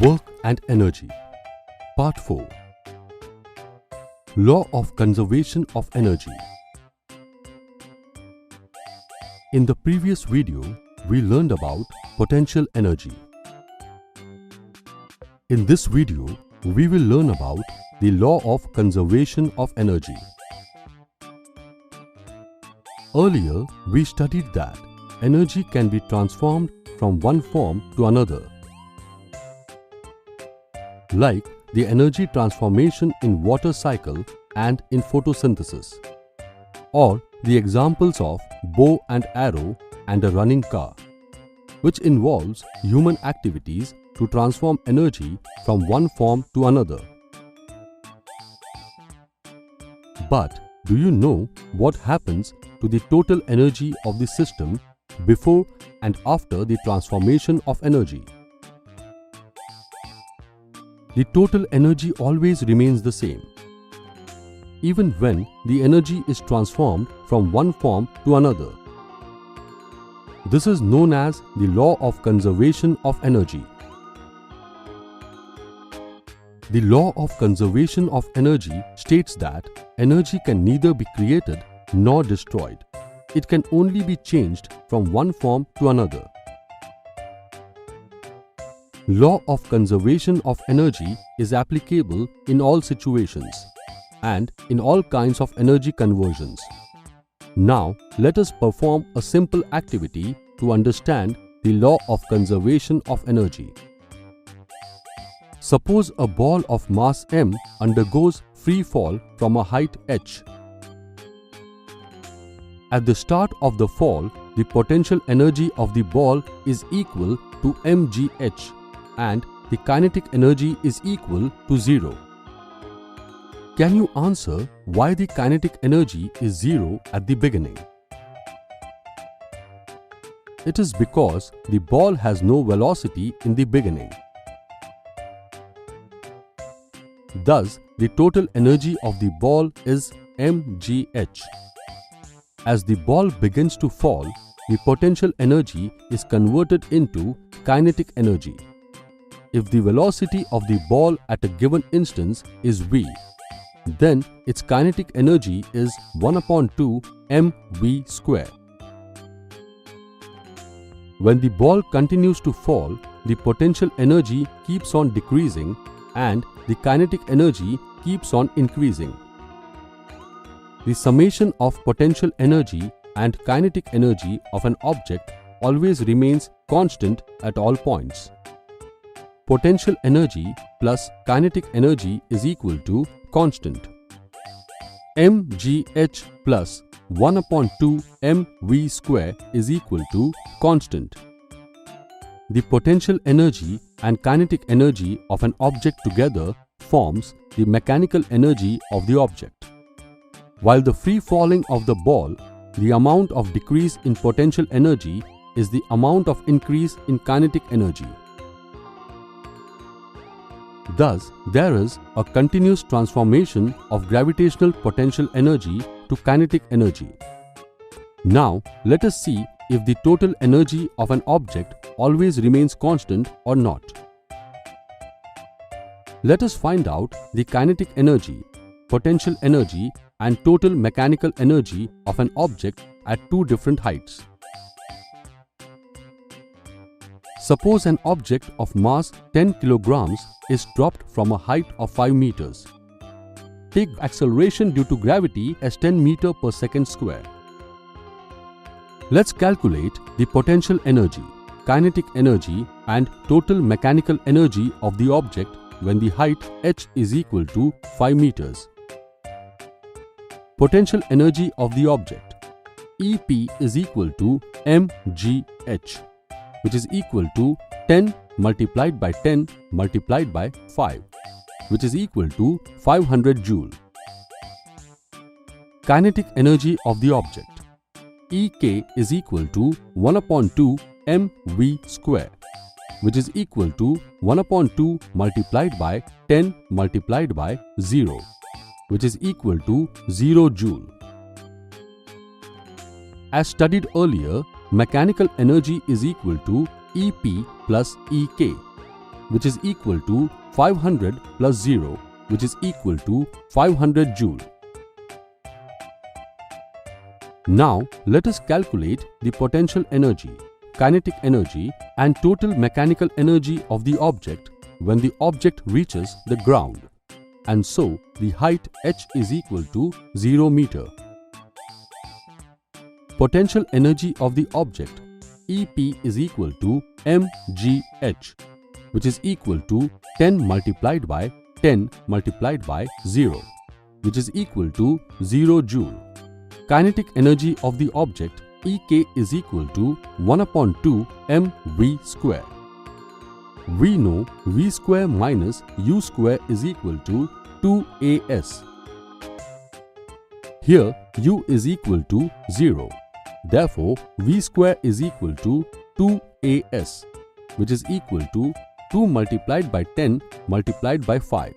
Work and Energy. Part 4. Law of Conservation of Energy. In the previous video, we learned about potential energy. In this video, we will learn about the law of conservation of energy. Earlier, we studied that energy can be transformed from one form to another, like the energy transformation in water cycle and in photosynthesis, or the examples of bow and arrow and a running car, which involves human activities to transform energy from one form to another. But do you know what happens to the total energy of the system before and after the transformation of energy? The total energy always remains the same, even when the energy is transformed from one form to another. This is known as the law of conservation of energy. The law of conservation of energy states that energy can neither be created nor destroyed. It can only be changed from one form to another. Law of conservation of energy is applicable in all situations and in all kinds of energy conversions. Now, let us perform a simple activity to understand the law of conservation of energy. Suppose a ball of mass m undergoes free fall from a height h. At the start of the fall, the potential energy of the ball is equal to mgh and the kinetic energy is equal to 0. Can you answer why the kinetic energy is 0 at the beginning? It is because the ball has no velocity in the beginning. Thus, the total energy of the ball is mgh. As the ball begins to fall, the potential energy is converted into kinetic energy. If the velocity of the ball at a given instance is v, then its kinetic energy is 1/2 mv square. When the ball continues to fall, the potential energy keeps on decreasing and the kinetic energy keeps on increasing. The summation of potential energy and kinetic energy of an object always remains constant at all points. Potential energy plus kinetic energy is equal to constant. mgh plus 1/2 mv square is equal to constant. The potential energy and kinetic energy of an object together forms the mechanical energy of the object. While the free falling of the ball, the amount of decrease in potential energy is the amount of increase in kinetic energy. Thus, there is a continuous transformation of gravitational potential energy to kinetic energy. Now, let us see if the total energy of an object always remains constant or not. Let us find out the kinetic energy, potential energy, and total mechanical energy of an object at two different heights. Suppose an object of mass 10 kilograms is dropped from a height of 5 meters. Take acceleration due to gravity as 10 meters per second square. Let's calculate the potential energy, kinetic energy, and total mechanical energy of the object when the height h is equal to 5 meters. Potential energy of the object, EP is equal to mgh, which is equal to 10 multiplied by 10 multiplied by 5, which is equal to 500 joule. Kinetic energy of the object, EK is equal to 1/2 mv square, which is equal to 1/2 multiplied by 10 multiplied by 0, which is equal to 0 joule. As studied earlier, mechanical energy is equal to EP plus EK. which is equal to 500 plus 0, which is equal to 500 joule. Now, let us calculate the potential energy, kinetic energy and total mechanical energy of the object when the object reaches the ground. And so, the height h is equal to 0 meter. Potential energy of the object EP is equal to mgh, which is equal to 10 multiplied by 10 multiplied by 0, which is equal to 0 joule. Kinetic energy of the object EK is equal to 1/2 mv square. We know v square minus u square is equal to 2as. Here u is equal to 0. Therefore, v square is equal to 2as, which is equal to 2 multiplied by 10 multiplied by 5,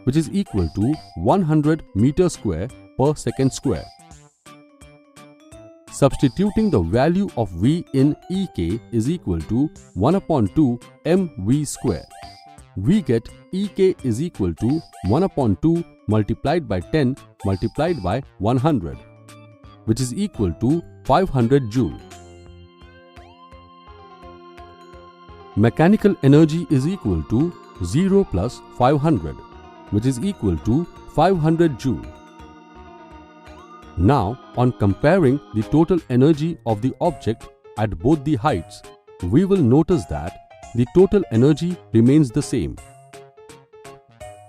which is equal to 100 meter square per second square. Substituting the value of v in Ek is equal to 1/2 mv square. We get Ek is equal to 1/2 multiplied by 10 multiplied by 100, which is equal to 500 joule. Mechanical energy is equal to 0 plus 500, which is equal to 500 joule. Now, on comparing the total energy of the object at both the heights, we will notice that the total energy remains the same.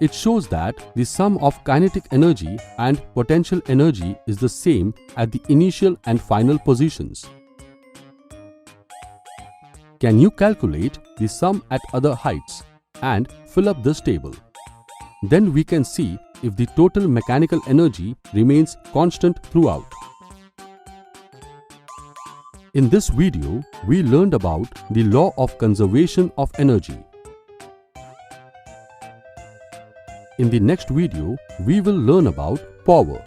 It shows that the sum of kinetic energy and potential energy is the same at the initial and final positions. Can you calculate the sum at other heights and fill up this table? Then we can see if the total mechanical energy remains constant throughout. In this video, we learned about the law of conservation of energy. In the next video, we will learn about power.